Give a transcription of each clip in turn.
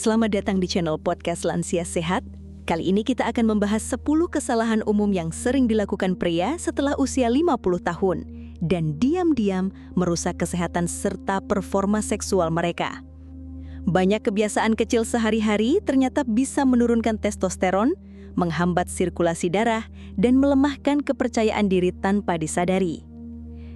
Selamat datang di channel podcast Lansia Sehat. Kali ini kita akan membahas 10 kesalahan umum yang sering dilakukan pria setelah usia 50 tahun dan diam-diam merusak kesehatan serta performa seksual mereka. Banyak kebiasaan kecil sehari-hari ternyata bisa menurunkan testosteron, menghambat sirkulasi darah, dan melemahkan kepercayaan diri tanpa disadari.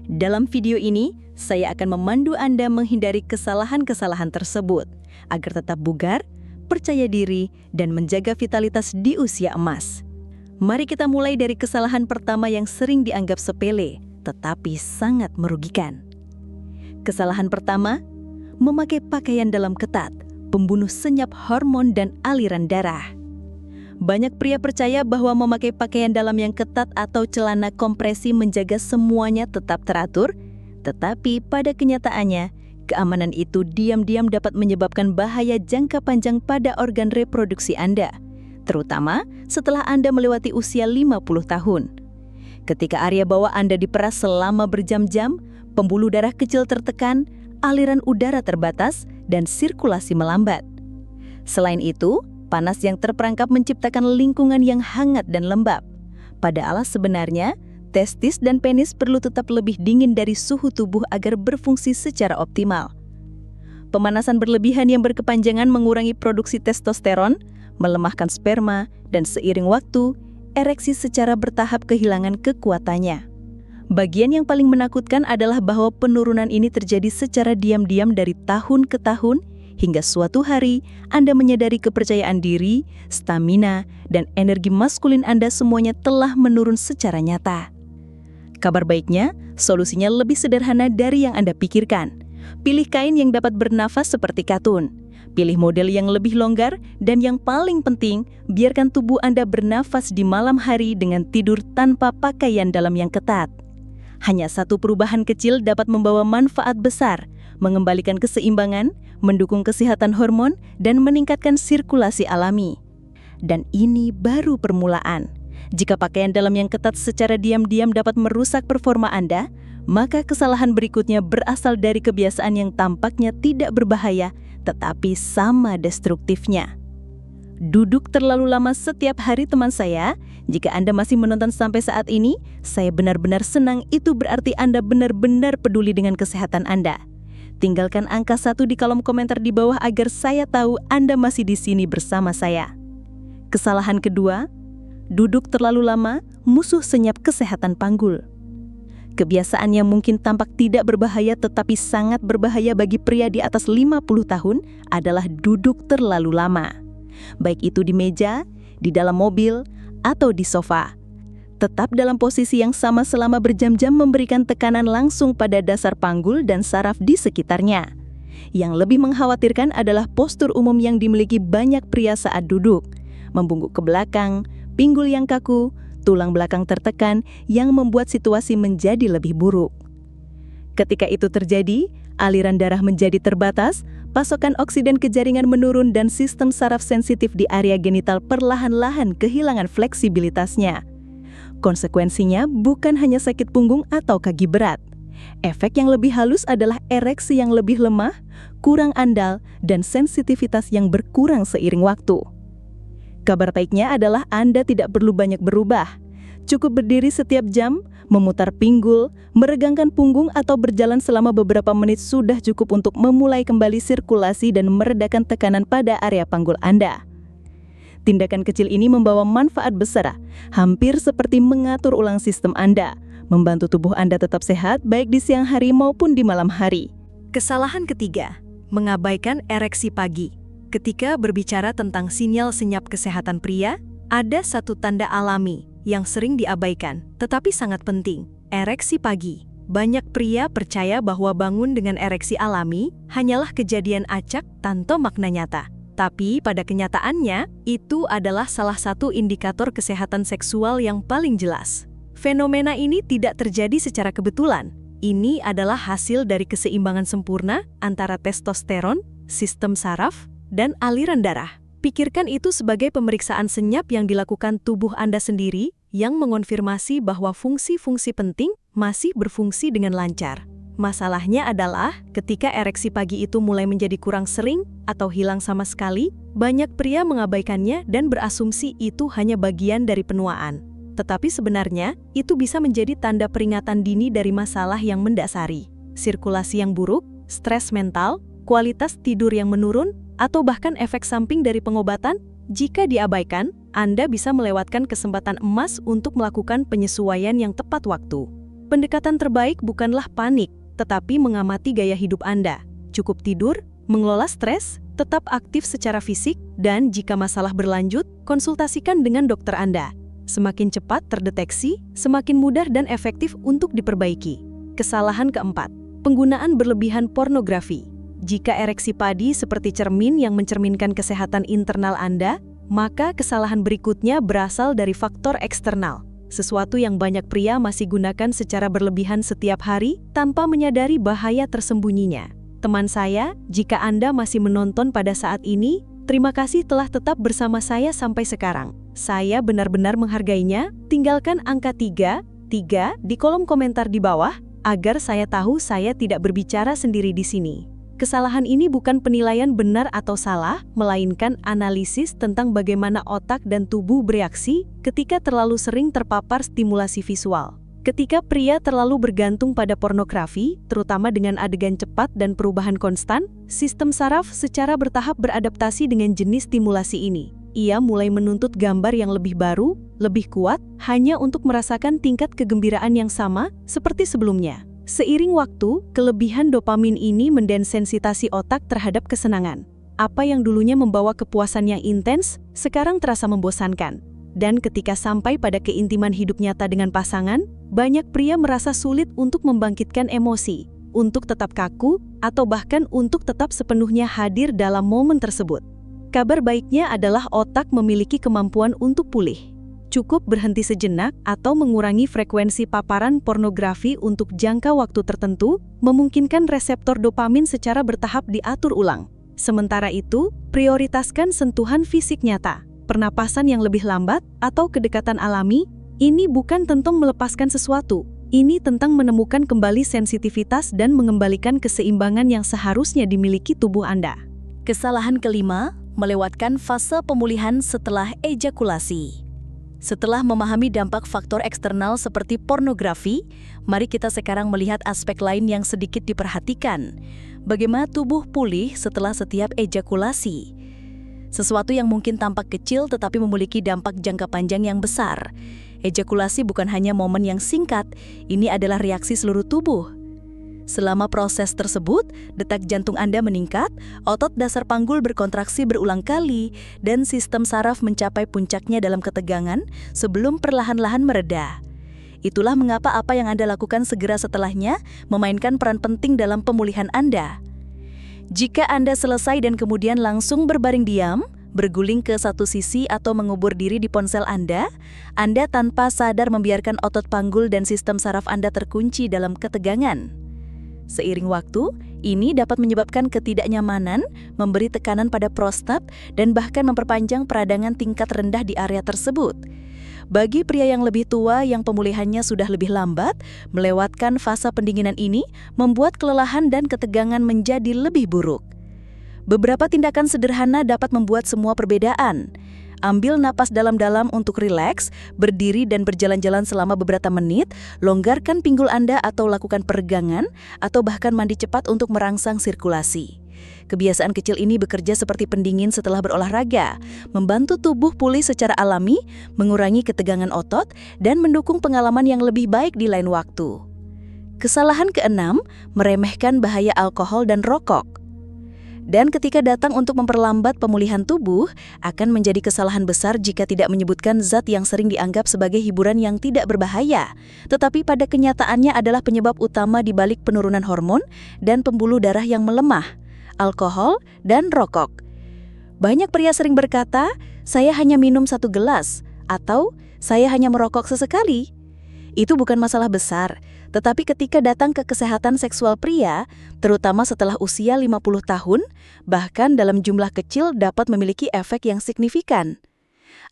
Dalam video ini, saya akan memandu Anda menghindari kesalahan-kesalahan tersebut agar tetap bugar, percaya diri, dan menjaga vitalitas di usia emas. Mari kita mulai dari kesalahan pertama yang sering dianggap sepele, tetapi sangat merugikan. Kesalahan pertama, memakai pakaian dalam ketat, pembunuh senyap hormon dan aliran darah. Banyak pria percaya bahwa memakai pakaian dalam yang ketat atau celana kompresi menjaga semuanya tetap teratur, tetapi pada kenyataannya, keamanan itu diam-diam dapat menyebabkan bahaya jangka panjang pada organ reproduksi Anda, terutama setelah Anda melewati usia 50 tahun. Ketika area bawah Anda diperas selama berjam-jam, pembuluh darah kecil tertekan, aliran udara terbatas, dan sirkulasi melambat. Selain itu, panas yang terperangkap menciptakan lingkungan yang hangat dan lembab. Padahal sebenarnya, testis dan penis perlu tetap lebih dingin dari suhu tubuh agar berfungsi secara optimal. Pemanasan berlebihan yang berkepanjangan mengurangi produksi testosteron, melemahkan sperma, dan seiring waktu, ereksi secara bertahap kehilangan kekuatannya. Bagian yang paling menakutkan adalah bahwa penurunan ini terjadi secara diam-diam dari tahun ke tahun, hingga suatu hari Anda menyadari kepercayaan diri, stamina, dan energi maskulin Anda semuanya telah menurun secara nyata. Kabar baiknya, solusinya lebih sederhana dari yang Anda pikirkan. Pilih kain yang dapat bernafas seperti katun. Pilih model yang lebih longgar, dan yang paling penting, biarkan tubuh Anda bernafas di malam hari dengan tidur tanpa pakaian dalam yang ketat. Hanya satu perubahan kecil dapat membawa manfaat besar, mengembalikan keseimbangan, mendukung kesehatan hormon, dan meningkatkan sirkulasi alami. Dan ini baru permulaan. Jika pakaian dalam yang ketat secara diam-diam dapat merusak performa Anda, maka kesalahan berikutnya berasal dari kebiasaan yang tampaknya tidak berbahaya, tetapi sama destruktifnya. Duduk terlalu lama setiap hari teman saya. Jika Anda masih menonton sampai saat ini, saya benar-benar senang. Itu berarti Anda benar-benar peduli dengan kesehatan Anda. Tinggalkan angka 1 di kolom komentar di bawah agar saya tahu Anda masih di sini bersama saya. Kesalahan kedua, duduk terlalu lama, musuh senyap kesehatan panggul. Kebiasaan yang mungkin tampak tidak berbahaya tetapi sangat berbahaya bagi pria di atas 50 tahun adalah duduk terlalu lama. Baik itu di meja, di dalam mobil, atau di sofa. Tetap dalam posisi yang sama selama berjam-jam memberikan tekanan langsung pada dasar panggul dan saraf di sekitarnya. Yang lebih mengkhawatirkan adalah postur umum yang dimiliki banyak pria saat duduk. Membungkuk ke belakang, pinggul yang kaku, tulang belakang tertekan yang membuat situasi menjadi lebih buruk. Ketika itu terjadi, aliran darah menjadi terbatas, pasokan oksigen ke jaringan menurun dan sistem saraf sensitif di area genital perlahan-lahan kehilangan fleksibilitasnya. Konsekuensinya bukan hanya sakit punggung atau kaki berat. Efek yang lebih halus adalah ereksi yang lebih lemah, kurang andal, dan sensitivitas yang berkurang seiring waktu. Kabar baiknya adalah Anda tidak perlu banyak berubah. Cukup berdiri setiap jam, memutar pinggul, meregangkan punggung atau berjalan selama beberapa menit sudah cukup untuk memulai kembali sirkulasi dan meredakan tekanan pada area panggul Anda. Tindakan kecil ini membawa manfaat besar, hampir seperti mengatur ulang sistem Anda, membantu tubuh Anda tetap sehat baik di siang hari maupun di malam hari. Kesalahan ketiga, mengabaikan ereksi pagi. Ketika berbicara tentang sinyal senyap kesehatan pria, ada satu tanda alami yang sering diabaikan, tetapi sangat penting, ereksi pagi. Banyak pria percaya bahwa bangun dengan ereksi alami hanyalah kejadian acak tanpa makna nyata. Tapi pada kenyataannya, itu adalah salah satu indikator kesehatan seksual yang paling jelas. Fenomena ini tidak terjadi secara kebetulan. Ini adalah hasil dari keseimbangan sempurna antara testosteron, sistem saraf, dan aliran darah. Pikirkan itu sebagai pemeriksaan senyap yang dilakukan tubuh Anda sendiri yang mengonfirmasi bahwa fungsi-fungsi penting masih berfungsi dengan lancar. Masalahnya adalah ketika ereksi pagi itu mulai menjadi kurang sering atau hilang sama sekali, banyak pria mengabaikannya dan berasumsi itu hanya bagian dari penuaan. Tetapi sebenarnya, itu bisa menjadi tanda peringatan dini dari masalah yang mendasari. Sirkulasi yang buruk, stres mental, kualitas tidur yang menurun, atau bahkan efek samping dari pengobatan. Jika diabaikan, Anda bisa melewatkan kesempatan emas untuk melakukan penyesuaian yang tepat waktu. Pendekatan terbaik bukanlah panik, tetapi mengamati gaya hidup Anda. Cukup tidur, mengelola stres, tetap aktif secara fisik, dan jika masalah berlanjut, konsultasikan dengan dokter Anda. Semakin cepat terdeteksi, semakin mudah dan efektif untuk diperbaiki. Kesalahan keempat, penggunaan berlebihan pornografi. Jika ereksi padi seperti cermin yang mencerminkan kesehatan internal Anda, maka kesalahan berikutnya berasal dari faktor eksternal. Sesuatu yang banyak pria masih gunakan secara berlebihan setiap hari tanpa menyadari bahaya tersembunyinya. Teman saya, jika Anda masih menonton pada saat ini, terima kasih telah tetap bersama saya sampai sekarang. Saya benar-benar menghargainya. Tinggalkan angka 3 di kolom komentar di bawah, agar saya tahu saya tidak berbicara sendiri di sini. Kesalahan ini bukan penilaian benar atau salah, melainkan analisis tentang bagaimana otak dan tubuh bereaksi ketika terlalu sering terpapar stimulasi visual. Ketika pria terlalu bergantung pada pornografi, terutama dengan adegan cepat dan perubahan konstan, sistem saraf secara bertahap beradaptasi dengan jenis stimulasi ini. Ia mulai menuntut gambar yang lebih baru, lebih kuat, hanya untuk merasakan tingkat kegembiraan yang sama seperti sebelumnya. Seiring waktu, kelebihan dopamin ini mendesensitasi otak terhadap kesenangan. Apa yang dulunya membawa kepuasan yang intens, sekarang terasa membosankan. Dan ketika sampai pada keintiman hidup nyata dengan pasangan, banyak pria merasa sulit untuk membangkitkan emosi, untuk tetap kaku, atau bahkan untuk tetap sepenuhnya hadir dalam momen tersebut. Kabar baiknya adalah otak memiliki kemampuan untuk pulih. Cukup berhenti sejenak atau mengurangi frekuensi paparan pornografi untuk jangka waktu tertentu, memungkinkan reseptor dopamin secara bertahap diatur ulang. Sementara itu, prioritaskan sentuhan fisik nyata, pernapasan yang lebih lambat, atau kedekatan alami. Ini bukan tentang melepaskan sesuatu, ini tentang menemukan kembali sensitivitas dan mengembalikan keseimbangan yang seharusnya dimiliki tubuh Anda. Kesalahan kelima, melewatkan fase pemulihan setelah ejakulasi. Setelah memahami dampak faktor eksternal seperti pornografi, mari kita sekarang melihat aspek lain yang sedikit diperhatikan. Bagaimana tubuh pulih setelah setiap ejakulasi. Sesuatu yang mungkin tampak kecil tetapi memiliki dampak jangka panjang yang besar. Ejakulasi bukan hanya momen yang singkat, ini adalah reaksi seluruh tubuh. Selama proses tersebut, detak jantung Anda meningkat, otot dasar panggul berkontraksi berulang kali, dan sistem saraf mencapai puncaknya dalam ketegangan sebelum perlahan-lahan mereda. Itulah mengapa apa yang Anda lakukan segera setelahnya memainkan peran penting dalam pemulihan Anda. Jika Anda selesai dan kemudian langsung berbaring diam, berguling ke satu sisi atau mengubur diri di ponsel Anda tanpa sadar membiarkan otot panggul dan sistem saraf Anda terkunci dalam ketegangan. Seiring waktu, ini dapat menyebabkan ketidaknyamanan, memberi tekanan pada prostat, dan bahkan memperpanjang peradangan tingkat rendah di area tersebut. Bagi pria yang lebih tua yang pemulihannya sudah lebih lambat, melewatkan fase pendinginan ini membuat kelelahan dan ketegangan menjadi lebih buruk. Beberapa tindakan sederhana dapat membuat semua perbedaan. Ambil napas dalam-dalam untuk rileks, berdiri dan berjalan-jalan selama beberapa menit, longgarkan pinggul Anda atau lakukan peregangan, atau bahkan mandi cepat untuk merangsang sirkulasi. Kebiasaan kecil ini bekerja seperti pendingin setelah berolahraga, membantu tubuh pulih secara alami, mengurangi ketegangan otot, dan mendukung pengalaman yang lebih baik di lain waktu. Kesalahan keenam, meremehkan bahaya alkohol dan rokok. Dan ketika datang untuk memperlambat pemulihan tubuh, akan menjadi kesalahan besar jika tidak menyebutkan zat yang sering dianggap sebagai hiburan yang tidak berbahaya, tetapi pada kenyataannya adalah penyebab utama di balik penurunan hormon dan pembuluh darah yang melemah, alkohol dan rokok. Banyak pria sering berkata, "Saya hanya minum 1 gelas," atau "Saya hanya merokok sesekali." Itu bukan masalah besar, tetapi ketika datang ke kesehatan seksual pria, terutama setelah usia 50 tahun, bahkan dalam jumlah kecil dapat memiliki efek yang signifikan.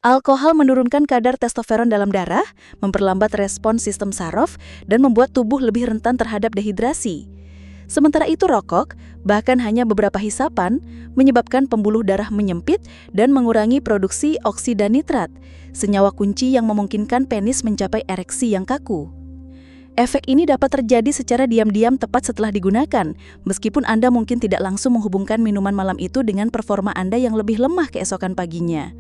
Alkohol menurunkan kadar testosteron dalam darah, memperlambat respons sistem saraf, dan membuat tubuh lebih rentan terhadap dehidrasi. Sementara itu rokok, bahkan hanya beberapa hisapan, menyebabkan pembuluh darah menyempit dan mengurangi produksi oksida nitrat, senyawa kunci yang memungkinkan penis mencapai ereksi yang kaku. Efek ini dapat terjadi secara diam-diam tepat setelah digunakan, meskipun Anda mungkin tidak langsung menghubungkan minuman malam itu dengan performa Anda yang lebih lemah keesokan paginya.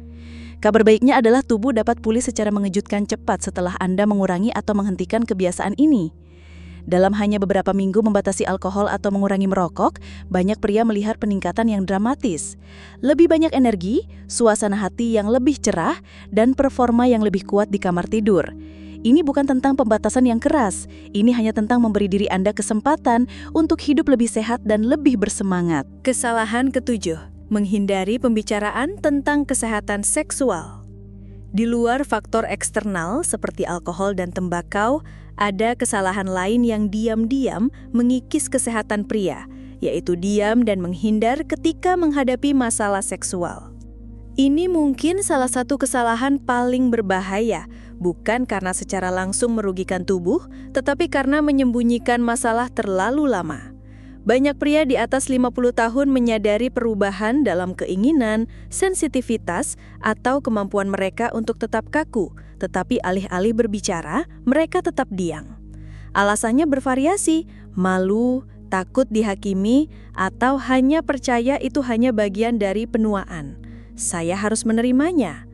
Kabar baiknya adalah tubuh dapat pulih secara mengejutkan cepat setelah Anda mengurangi atau menghentikan kebiasaan ini. Dalam hanya beberapa minggu membatasi alkohol atau mengurangi merokok, banyak pria melihat peningkatan yang dramatis. Lebih banyak energi, suasana hati yang lebih cerah, dan performa yang lebih kuat di kamar tidur. Ini bukan tentang pembatasan yang keras, ini hanya tentang memberi diri Anda kesempatan untuk hidup lebih sehat dan lebih bersemangat. Kesalahan ketujuh, menghindari pembicaraan tentang kesehatan seksual. Di luar faktor eksternal seperti alkohol dan tembakau, ada kesalahan lain yang diam-diam mengikis kesehatan pria, yaitu diam dan menghindar ketika menghadapi masalah seksual. Ini mungkin salah satu kesalahan paling berbahaya, bukan karena secara langsung merugikan tubuh, tetapi karena menyembunyikan masalah terlalu lama. Banyak pria di atas 50 tahun menyadari perubahan dalam keinginan, sensitivitas, atau kemampuan mereka untuk tetap kaku, tetapi alih-alih berbicara, mereka tetap diam. Alasannya bervariasi, malu, takut dihakimi, atau hanya percaya itu hanya bagian dari penuaan. Saya harus menerimanya.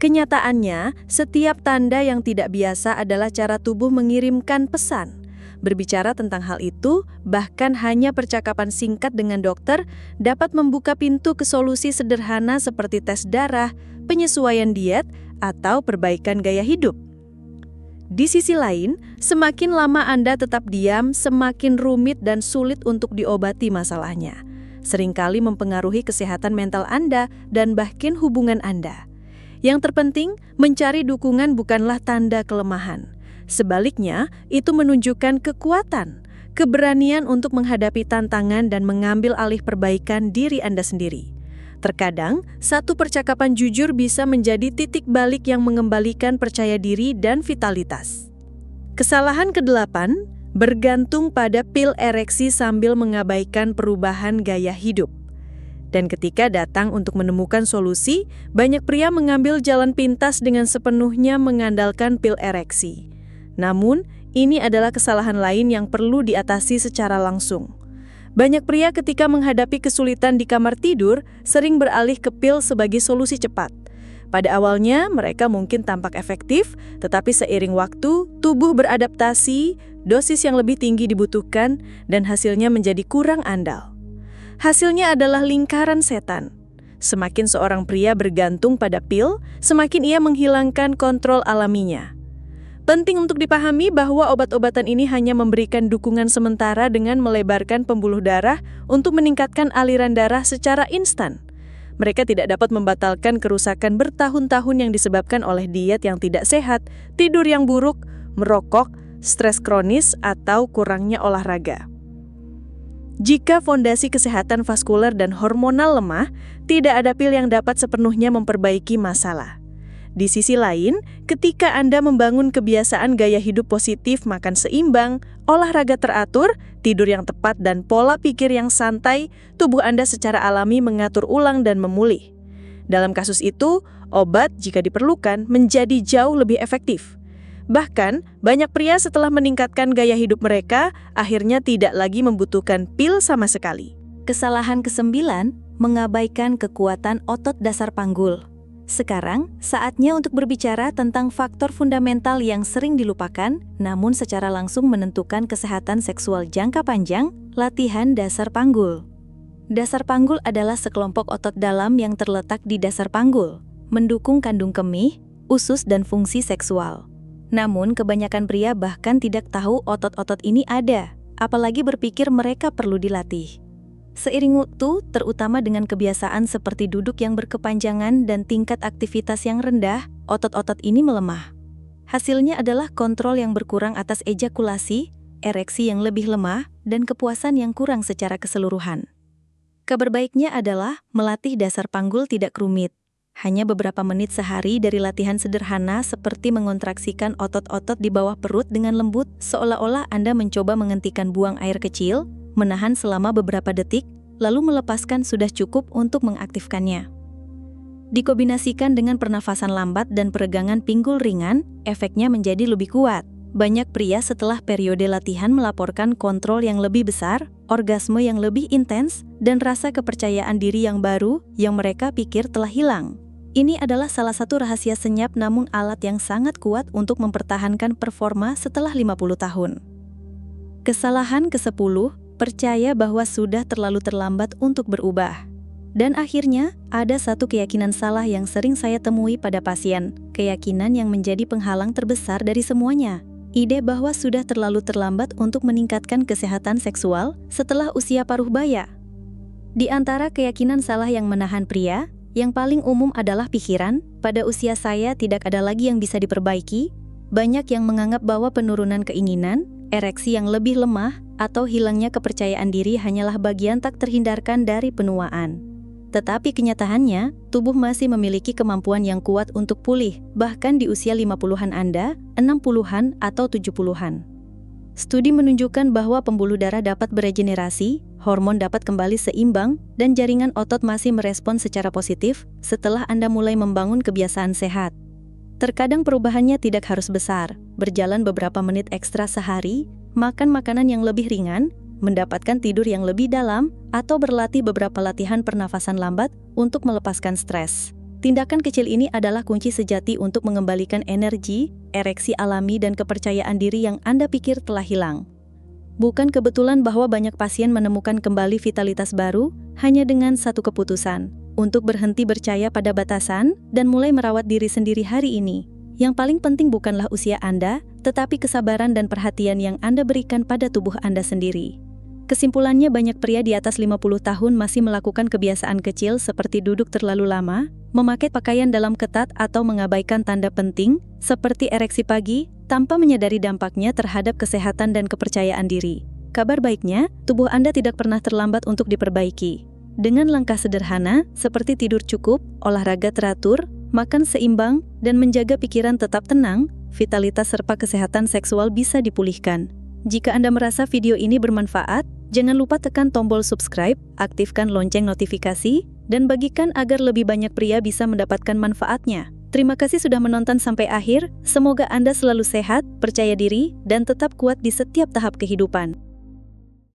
Kenyataannya, setiap tanda yang tidak biasa adalah cara tubuh mengirimkan pesan. Berbicara tentang hal itu, bahkan hanya percakapan singkat dengan dokter, dapat membuka pintu ke solusi sederhana seperti tes darah, penyesuaian diet, atau perbaikan gaya hidup. Di sisi lain, semakin lama Anda tetap diam, semakin rumit dan sulit untuk diobati masalahnya. Seringkali mempengaruhi kesehatan mental Anda dan bahkan hubungan Anda. Yang terpenting, mencari dukungan bukanlah tanda kelemahan. Sebaliknya, itu menunjukkan kekuatan, keberanian untuk menghadapi tantangan dan mengambil alih perbaikan diri Anda sendiri. Terkadang, satu percakapan jujur bisa menjadi titik balik yang mengembalikan percaya diri dan vitalitas. Kesalahan ke-8, bergantung pada pil ereksi sambil mengabaikan perubahan gaya hidup. Dan ketika datang untuk menemukan solusi, banyak pria mengambil jalan pintas dengan sepenuhnya mengandalkan pil ereksi. Namun, ini adalah kesalahan lain yang perlu diatasi secara langsung. Banyak pria ketika menghadapi kesulitan di kamar tidur sering beralih ke pil sebagai solusi cepat. Pada awalnya, mereka mungkin tampak efektif, tetapi seiring waktu, tubuh beradaptasi, dosis yang lebih tinggi dibutuhkan, dan hasilnya menjadi kurang andal. Hasilnya adalah lingkaran setan. Semakin seorang pria bergantung pada pil, semakin ia menghilangkan kontrol alaminya. Penting untuk dipahami bahwa obat-obatan ini hanya memberikan dukungan sementara dengan melebarkan pembuluh darah untuk meningkatkan aliran darah secara instan. Mereka tidak dapat membatalkan kerusakan bertahun-tahun yang disebabkan oleh diet yang tidak sehat, tidur yang buruk, merokok, stres kronis, atau kurangnya olahraga. Jika fondasi kesehatan vaskuler dan hormonal lemah, tidak ada pil yang dapat sepenuhnya memperbaiki masalah. Di sisi lain, ketika Anda membangun kebiasaan gaya hidup positif, makan seimbang, olahraga teratur, tidur yang tepat, dan pola pikir yang santai, tubuh Anda secara alami mengatur ulang dan memulih. Dalam kasus itu, obat jika diperlukan menjadi jauh lebih efektif. Bahkan, banyak pria setelah meningkatkan gaya hidup mereka, akhirnya tidak lagi membutuhkan pil sama sekali. Kesalahan ke-9, mengabaikan kekuatan otot dasar panggul. Sekarang, saatnya untuk berbicara tentang faktor fundamental yang sering dilupakan, namun secara langsung menentukan kesehatan seksual jangka panjang, latihan dasar panggul. Dasar panggul adalah sekelompok otot dalam yang terletak di dasar panggul, mendukung kandung kemih, usus, dan fungsi seksual. Namun, kebanyakan pria bahkan tidak tahu otot-otot ini ada, apalagi berpikir mereka perlu dilatih. Seiring waktu, terutama dengan kebiasaan seperti duduk yang berkepanjangan dan tingkat aktivitas yang rendah, otot-otot ini melemah. Hasilnya adalah kontrol yang berkurang atas ejakulasi, ereksi yang lebih lemah, dan kepuasan yang kurang secara keseluruhan. Kabar baiknya adalah melatih dasar panggul tidak rumit. Hanya beberapa menit sehari dari latihan sederhana seperti mengontraksikan otot-otot di bawah perut dengan lembut, seolah-olah Anda mencoba menghentikan buang air kecil, menahan selama beberapa detik, lalu melepaskan sudah cukup untuk mengaktifkannya. Dikombinasikan dengan pernafasan lambat dan peregangan pinggul ringan, efeknya menjadi lebih kuat. Banyak pria setelah periode latihan melaporkan kontrol yang lebih besar, orgasme yang lebih intens, dan rasa kepercayaan diri yang baru yang mereka pikir telah hilang. Ini adalah salah satu rahasia senyap namun alat yang sangat kuat untuk mempertahankan performa setelah 50 tahun. Kesalahan ke-10, percaya bahwa sudah terlalu terlambat untuk berubah. Dan akhirnya, ada satu keyakinan salah yang sering saya temui pada pasien, keyakinan yang menjadi penghalang terbesar dari semuanya. Ide bahwa sudah terlalu terlambat untuk meningkatkan kesehatan seksual setelah usia paruh baya. Di antara keyakinan salah yang menahan pria, yang paling umum adalah pikiran, pada usia saya tidak ada lagi yang bisa diperbaiki. Banyak yang menganggap bahwa penurunan keinginan, ereksi yang lebih lemah, atau hilangnya kepercayaan diri hanyalah bagian tak terhindarkan dari penuaan. Tetapi kenyataannya, tubuh masih memiliki kemampuan yang kuat untuk pulih, bahkan di usia 50-an Anda, 60-an atau 70-an. Studi menunjukkan bahwa pembuluh darah dapat beregenerasi, hormon dapat kembali seimbang, dan jaringan otot masih merespons secara positif setelah Anda mulai membangun kebiasaan sehat. Terkadang perubahannya tidak harus besar, berjalan beberapa menit ekstra sehari, makan makanan yang lebih ringan, mendapatkan tidur yang lebih dalam, atau berlatih beberapa latihan pernafasan lambat untuk melepaskan stres. Tindakan kecil ini adalah kunci sejati untuk mengembalikan energi, ereksi alami dan kepercayaan diri yang Anda pikir telah hilang. Bukan kebetulan bahwa banyak pasien menemukan kembali vitalitas baru hanya dengan satu keputusan, untuk berhenti percaya pada batasan dan mulai merawat diri sendiri hari ini. Yang paling penting bukanlah usia Anda, tetapi kesabaran dan perhatian yang Anda berikan pada tubuh Anda sendiri. Kesimpulannya, banyak pria di atas 50 tahun masih melakukan kebiasaan kecil seperti duduk terlalu lama, memakai pakaian dalam ketat atau mengabaikan tanda penting, seperti ereksi pagi, tanpa menyadari dampaknya terhadap kesehatan dan kepercayaan diri. Kabar baiknya, tubuh Anda tidak pernah terlambat untuk diperbaiki. Dengan langkah sederhana, seperti tidur cukup, olahraga teratur, makan seimbang, dan menjaga pikiran tetap tenang, vitalitas serta kesehatan seksual bisa dipulihkan. Jika Anda merasa video ini bermanfaat, jangan lupa tekan tombol subscribe, aktifkan lonceng notifikasi, dan bagikan agar lebih banyak pria bisa mendapatkan manfaatnya. Terima kasih sudah menonton sampai akhir, semoga Anda selalu sehat, percaya diri, dan tetap kuat di setiap tahap kehidupan.